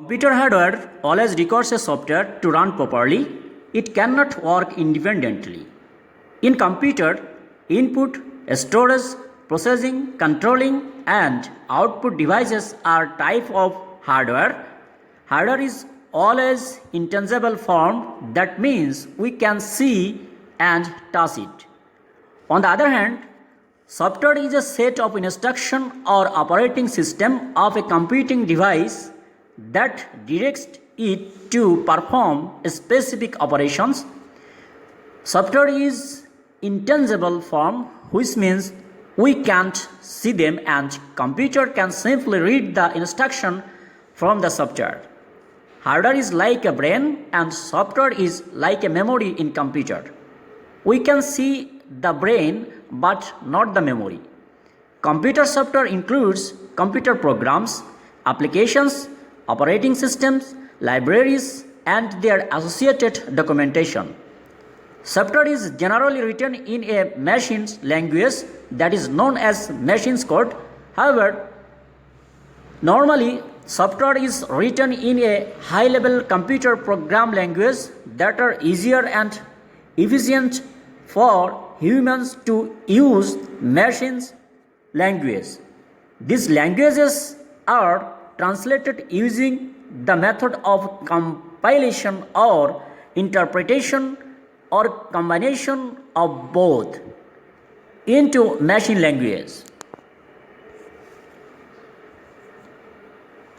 Computer hardware always requires a software to run properly. It cannot work independently. In computer, input, storage, processing, controlling, and output devices are type of hardware. Hardware is always intangible form. That means we can see and touch it. On the other hand, software is a set of instruction or operating system of a computing device that directs it to perform specific operations. Software is intangible form, which means we can't see them and computer can simply read the instruction from the software. Hardware is like a brain and software is like a memory in computer. We can see the brain but not the memory. Computer software includes computer programs, applications, operating systems, libraries, and their associated documentation. Software is generally written in a machine's language that is known as machine's code. However, normally software is written in a high-level computer program language that are easier and efficient for humans to use machines' language. These languages are translated using the method of compilation or interpretation or combination of both into machine language.